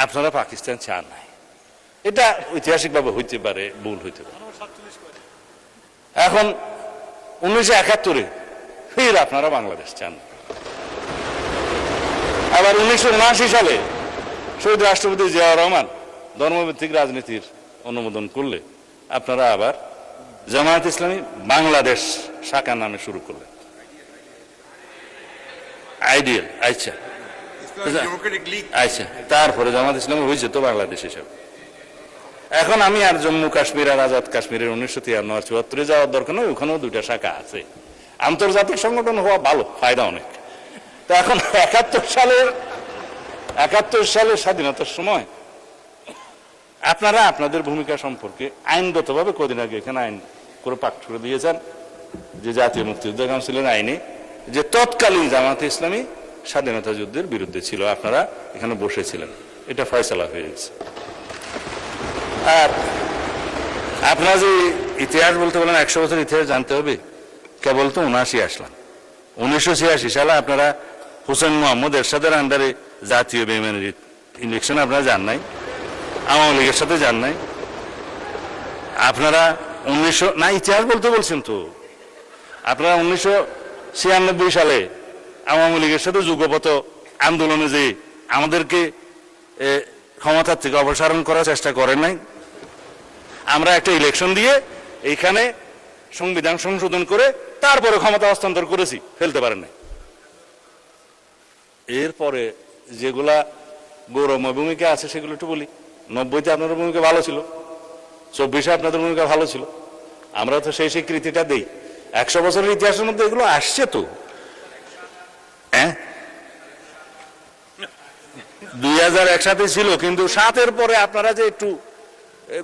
আপনারা পাকিস্তান চান নাই, এটা ঐতিহাসিকভাবে হইতে পারে, ভুল হইতে পারে। এখন 1971-এ ফির আপনারা বাংলাদেশ চান। আবার 1979 সালে শহীদ রাষ্ট্রপতি জিয়াউর রহমান ধর্মভিত্তিক রাজনীতির অনুমোদন করলে আপনারা আবার জামায়াত ইসলামী বাংলাদেশ শাখা নামে শুরু করলেন। আইডিয়াল, আচ্ছা আচ্ছা, তারপরে জামায়াত ইসলামী হয়েছে তো বাংলাদেশ হিসাবে। এখন আমি আর জম্মু কাশ্মীর আর আজাদ কাশ্মীরের 1953 আর 74-এ যাওয়ার দরকার নয়, ওখানেও দুইটা শাখা আছে। আন্তর্জাতিক সংগঠন হওয়া ভালো, ফায়দা অনেক। তো এখন 71 সালের স্বাধীনতার সময় আপনারা আপনাদের ভূমিকা সম্পর্কে আইনগতভাবে কদিন আগে এখানে আইন করে পাঠ করে দিয়েছেন যে জাতীয় মুক্তিযোদ্ধা কাউন্সিলের আইনে যে তৎকালীন জামায়াতে ইসলামী স্বাধীনতা যুদ্ধের বিরুদ্ধে ছিল, আপনারা এখানে বসেছিলেন, এটা ফয়সালা হয়ে গেছে। আর আপনারা যে ইতিহাস বলতে বলেন 100 বছর ইতিহাস জানতে হবে, কেবল তো 79 আসলাম। 1986 সালে আপনারা হোসেন মোহাম্মদ এরশাদের আন্ডারে জাতীয় বেইমানির ইলেকশন আপনারা যান নাই, আওয়ামী লীগের সাথে যান নাই। আপনারা 1900 না, ইতিহাস বলতে বলছেন তো, আপনারা 1996 সালে আওয়ামী লীগের সাথে যুগপথ আন্দোলনে যে আমাদেরকে ক্ষমতার থেকে অপসারণ করার চেষ্টা করেন নাই। আমরা একটা ইলেকশন দিয়ে এইখানে সংবিধান সংশোধন করে তারপরে ক্ষমতা হস্তান্তর করেছি, ফেলতে পারেন নাই। এরপরে যেগুলা গৌরবময় ভূমিকা আছে সেগুলো একটু বলি। 90-তে আপনাদের ভূমিকা ভালো ছিল, 24-এ আপনাদের ভূমিকা ভালো ছিল, আমরা তো সেই স্বীকৃতিটা দেই। 100 বছরের ইতিহাসের মধ্যে এগুলো আসছে তো। হ্যাঁ, 2001 সাথে ছিল, কিন্তু 7-এর পরে আপনারা যে একটু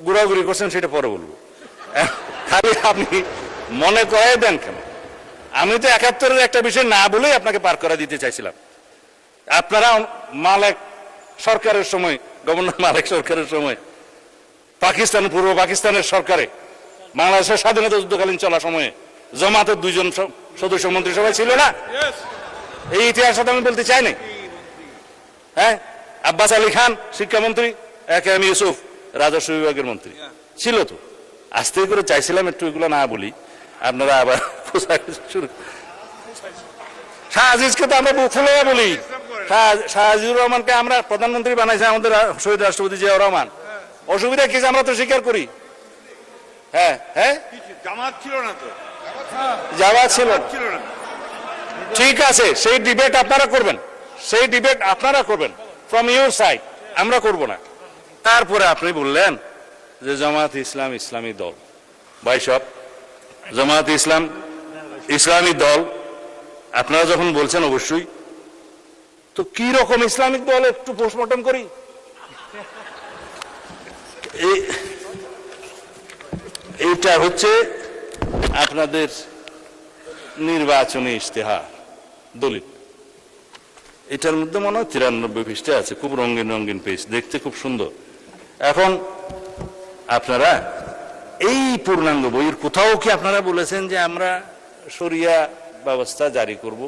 ঘোরাঘুরি করছেন সেটা পরে বলবো। খালি আপনি মনে করাই দেন কেন? আমি তো 71-এর একটা বিষয় না বলেই আপনাকে পার করা দিতে চাইছিলাম। আপনারা মালেক সরকারের সময়, গভর্নর মালেক সরকারের সময় পাকিস্তান, পূর্ব পাকিস্তানের সরকারে বাংলাদেশের স্বাধীনতা যুদ্ধকালীন চলা সময়ে জামাতের 2 জন সদস্য মন্ত্রিসভায় ছিল না? এই ইতিহাস আমি বলতে চাই না। হ্যাঁ, আব্বাস আলী খান শিক্ষামন্ত্রী, এম ইউসুফ রাজস্ব বিভাগের মন্ত্রী ছিল তো। আস্তে করে চাইছিলাম একটু এগুলো না বলি, আপনারা আবার শাহ আজিজকে তো আমরা বুক ফুলে বলি। শাহ আজিজুর রহমানকে আমরা প্রধানমন্ত্রী বানাইছে আমাদের শহীদ রাষ্ট্রপতি জিয়াউর রহমান। অসুবিধা কি আমরা তো স্বীকার করি। হ্যাঁ হ্যাঁ, জামাত ছিল না তো, জামাত ছিল না, ঠিক আছে। সেই ডিবেট আপনারা করবেন, সেই ডিবেট আপনারা করবেন ফ্রম ইউর সাইড, আমরা করব না। তারপরে আপনি বললেন যে জামাত ইসলাম ইসলামী দল। ভাই সব জামাত ইসলাম ইসলামী দল আপনারা যখন বলছেন, অবশ্যই তো কি রকম ইসলামিক দল একটু পোস্টমর্টম করি। এইটা হচ্ছে আপনাদের নির্বাচনী ইশতেহার দলিল। এটার মধ্যে মনে হয় 93 পৃষ্ঠা আছে, খুব রঙিন রঙিন পেজ, দেখতে খুব সুন্দর। এখন আপনারা এই পূর্ণাঙ্গ বইয়ের কোথাও কি আপনারা বলেছেন যে আমরা শরিয়া ব্যবস্থা জারি করব,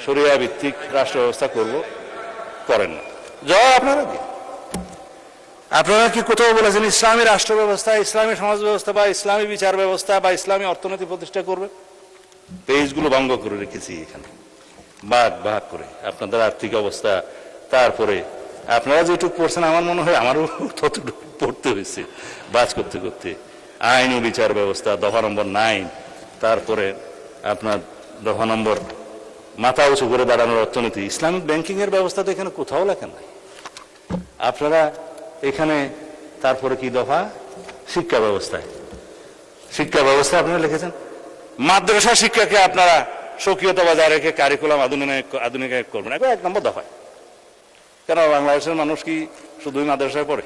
শরিয়া ভিত্তিক রাষ্ট্র ব্যবস্থা করব? করেন না। জবাব আপনারা কি, আপনারা কি কোথাও বলেছেন ইসলামী রাষ্ট্র ব্যবস্থা, ইসলামী সমাজ ব্যবস্থা বা ইসলামী বিচার ব্যবস্থা বা ইসলামী অর্থনীতি প্রতিষ্ঠা করবে? পেজগুলো ভঙ্গ করে রেখেছি এখানে, ভাগ ভাগ করে আপনাদের আর্থিক অবস্থা। তারপরে আপনারা যেটুকু পড়ছেন আমার মনে হয় আমারও ততটুকু পড়তে হয়েছে বাজ করতে করতে। আইন ও বিচার ব্যবস্থা দফা নম্বর 9, তারপরে আপনার দফা নম্বর মাথা উঁচু করে দাঁড়ানোর অর্থনীতি, ইসলামিক ব্যাংকিং এর ব্যবস্থা তো এখানে কোথাও লেখা নাই আপনারা এখানে। তারপরে কি দফা? শিক্ষা ব্যবস্থায়, শিক্ষা ব্যবস্থা আপনারা লিখেছেন মাদ্রাসা শিক্ষাকে আপনারা স্বকীয়তা বজায় রেখে কারিকুলাম আধুনিকায়ন করবেন, এখন 1 নম্বর দফায়। কেন বাংলাদেশের মানুষ কি শুধুই মাদ্রাসায় পড়ে?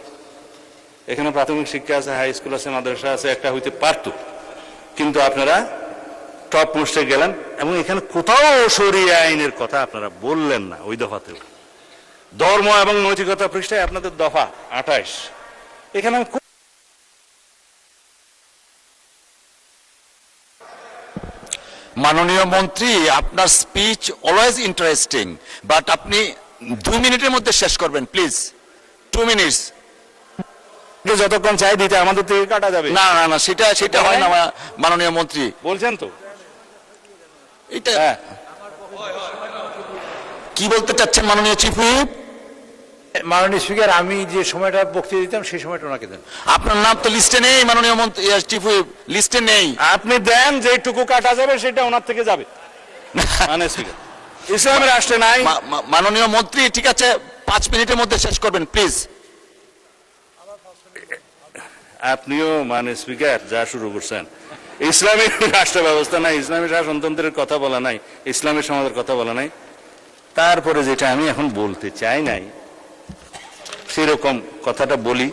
এখানে প্রাথমিক শিক্ষা আছে, হাই স্কুল আছে, মাদ্রাসা আছে, একটা হইতে পারত, কিন্তু আপনারা টপ পোস্টে গেলেন এবং এখানে কোথাও শরিয়া আইনের কথা আপনারা বললেন না। ওই দফাতেও ধর্ম এবং নৈতিকতা পৃষ্ঠায় আপনাদের দফা 28, এখানে মাননীয় মন্ত্রী, আপনার স্পিচ অলওয়েজ ইন্টারেস্টিং, বাট আপনি 2 মিনিটের মধ্যে শেষ করবেন প্লিজ, 2 মিনিটস। যতক্ষণ চাই দিতে আমাদের থেকে কাটা যাবে না না না, সেটা হয় না মাননীয় মন্ত্রী, বলছেন তো। এটা হ্যাঁ, কি বলতে চাচ্ছেন মাননীয় চিফ হুইপ? মাননীয় স্পিকার, আমি যে সময়টা বক্তৃতা দিতাম সেই সময়টা ওনাকে দেন। আপনার নাম তো লিস্টে নেই মাননীয় মন্ত্রী, চিফ হুইপ লিস্টে নেই। আপনি দেন, যেটুকু কাটা যাবে সেটা ওনার থেকে যাবে। মানে স্পিকার, ইসলামের রাষ্ট্রে নাই। মাননীয় মন্ত্রী ঠিক আছে, 5 মিনিটের মধ্যে শেষ করবেন প্লিজ। আপনিও মানে স্পিকার যা শুরু করছেন, ইসলামী রাষ্ট্র ব্যবস্থা নাই, ইসলামী শাসনতন্ত্রের কথা বলা নাই, ইসলামী সমাজের কথা বলা নাই। তারপরে যেটা আমি এখন বলতে চাই নাই সেরকম কথাটা বলি।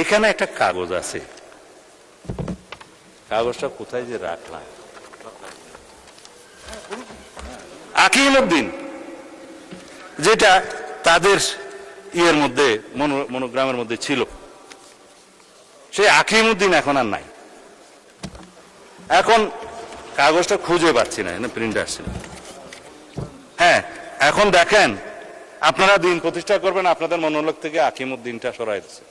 এখানে একটা কাগজ আছে, কাগজটা কোথায় যে রাখলাম, আকিমউদ্দিন, যেটা তাদের ইয়ের মধ্যে মনোগ্রামের মধ্যে ছিল, সেই আকিমউদ্দিন এখন আর নাই। এখন কাগজটা খুঁজে পাচ্ছি না, প্রিন্ট আসছে না। হ্যাঁ, এখন দেখেন, আপনারা দিন প্রতিষ্ঠা করবেন, আপনাদের মনোলোক থেকে আকিমউদ্দিনটা সরাই দিচ্ছে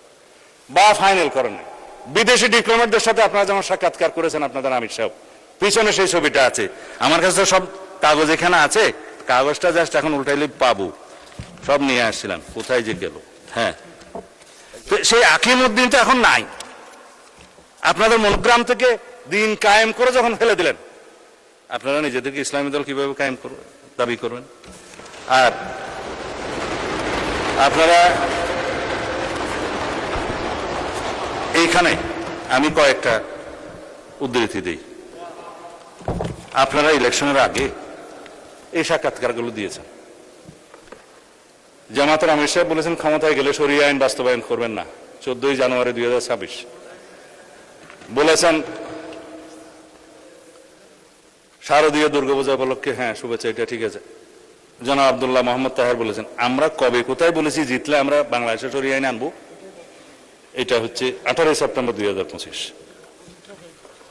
বা ফাইনাল করেন নাই। বিদেশি ডিপ্লোম্যাটদের সাথে আপনারা যেমন সাক্ষাৎকার করেছেন আপনাদের আমির সাহেব, পিছনে সেই ছবিটা আছে। আমার কাছে সব কাগজ এখানে আছে, কাগজটা জাস্ট এখন উল্টাইলে পাবো। সব নিয়ে আসছিলাম, কোথায় যে গেল। হ্যাঁ, সেই আকিমউদ্দিনটা এখন নাই। আপনাদের মনোগ্রাম থেকে দিন কায়েম করে যখন ফেলে দিলেন, আপনারা নিজেদেরকে ইসলামী দল কিভাবে কায়েম করবেন, দাবি করবেন? আর আপনারা এইখানে আমি কয়েকটা উদ্ধৃতি দিই। আপনারা ইলেকশনের আগে এই সাক্ষাৎকারগুলো দিয়েছেন। জামাতের আমির সাহেব বলেছেন ক্ষমতায় গেলে শরিয়া আইন বাস্তবায়ন করবেন না, 14 জানুয়ারি 2026 বলেছেন। শারদীয় দুর্গাপূজা উপলক্ষে হ্যাঁ শুভেচ্ছা, এটা ঠিক আছে। জনাব আব্দুল্লাহ মোহাম্মদ তাহের বলেছেন আমরা কবে কোথায় বলেছি জিতলে আমরা বাংলাদেশে শরিয়া আইন আনবো, এটা হচ্ছে 18 সেপ্টেম্বর 2025।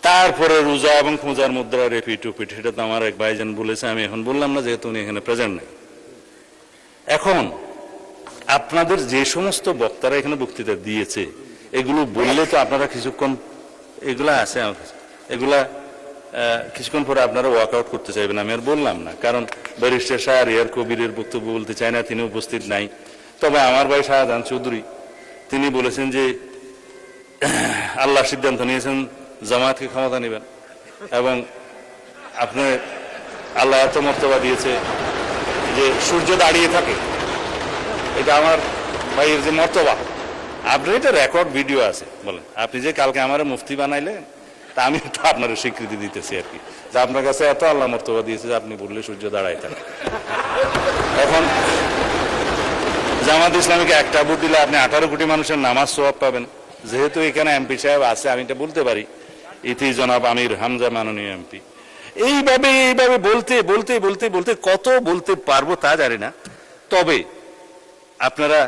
তারপরে রোজা এবং পূজার মুদ্রা রেপিট উপিট, সেটা তো আমার এক ভাইজান বলেছে, আমি এখন বললাম না যেহেতু উনি এখানে প্রেজেন্ট নেই। এখন আপনাদের যে সমস্ত বক্তারা এখানে বক্তৃতা দিয়েছে এগুলো বললে তো আপনারা কিছুক্ষণ, এগুলা আছে এগুলা কিছুক্ষণ পরে আপনারা ওয়ার্কআউট করতে চাইবেন, আমি আর বললাম না। কারণ ব্যারিস্টার শাহরিয়ার কবিরের বক্তব্য বলতে চাই না, তিনি উপস্থিত নাই। তবে আমার ভাই শাহজাহান চৌধুরী তিনি বলেছেন যে আল্লাহ সিদ্ধান্ত নিয়েছেন জামায়াতকে ক্ষমতা নেবেন, এবং আপনি আল্লাহ এত মর্তবা দিয়েছে যে সূর্য দাঁড়িয়ে থাকে, এটা আমার ভাইয়ের যে মর্তবা। আপনি এটা রেকর্ড ভিডিও আছে, বলেন আপনি যে কালকে আমার মুফতি বানাইলেন, তা আমি তো আপনার স্বীকৃতি দিতেছি আর কি, যে আপনার কাছে এত আল্লাহ মর্তবা দিয়েছে যে আপনি বললে সূর্য দাঁড়ায় থাকে। এখন জামাত ইসলামীকে একটা ভোট দিলে আপনি 18 কোটি মানুষের নামাজ সওয়াব পাবেন। যেহেতু এখানে এমপি সাহেব আছে, আমি এটা বলতে পারি, ইতি জনাব আমির হামজা মাননীয় এমপি। এইভাবে বলতে বলতে বলতে বলতে কত বলতে পারবো তা জানি না। তবে আপনারা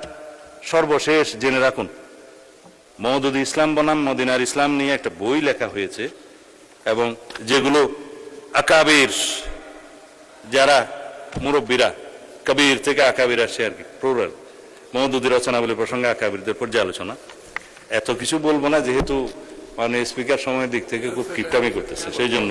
সর্বশেষ জেনে রাখুন, মওদুদি ইসলাম বনাম মদিনার ইসলাম নিয়ে একটা বই লেখা হয়েছে, এবং যেগুলো আকাবির যারা মুরব্বীরা, কবির থেকে আকাবির আসে আর কি, প্লুরাল, মওদুদি রচনাবলী প্রসঙ্গে আকাবিরদের পর্যালোচনা। এত কিছু বলবো না, যেহেতু মানে স্পিকার সময়ের দিক থেকে খুব কিপটামি করতেছে, সেই জন্য